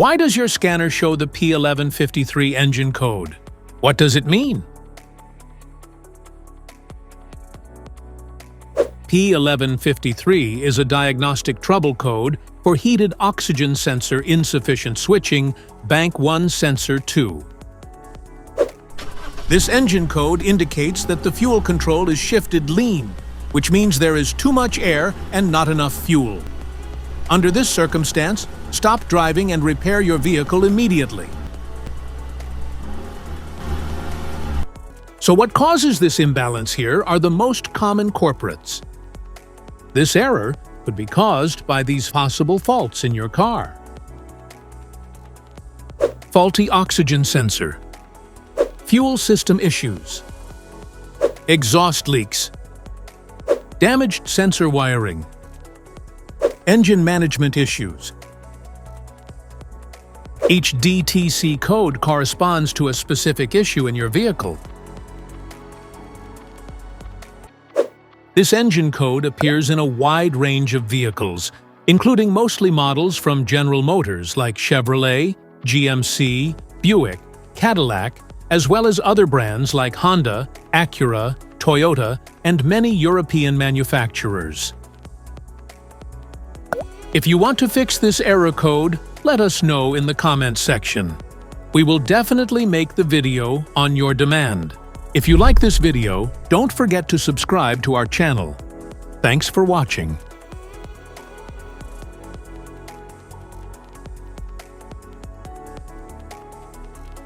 Why does your scanner show the P1153 engine code? What does it mean? P1153 is a diagnostic trouble code for heated oxygen sensor insufficient switching, bank 1 sensor 2. This engine code indicates that the fuel control is shifted lean, which means there is too much air and not enough fuel. Under this circumstance, stop driving and repair your vehicle immediately. So what causes this imbalance here are the most common culprits. This error could be caused by these possible faults in your car. Faulty oxygen sensor, fuel system issues, exhaust leaks, damaged sensor wiring, engine management issues. Each DTC code corresponds to a specific issue in your vehicle. This engine code appears in a wide range of vehicles, including mostly models from General Motors like Chevrolet, GMC, Buick, Cadillac, as well as other brands like Honda, Acura, Toyota, and many European manufacturers. If you want to fix this error code, let us know in the comments section. We will definitely make the video on your demand. If you like this video, don't forget to subscribe to our channel. Thanks for watching.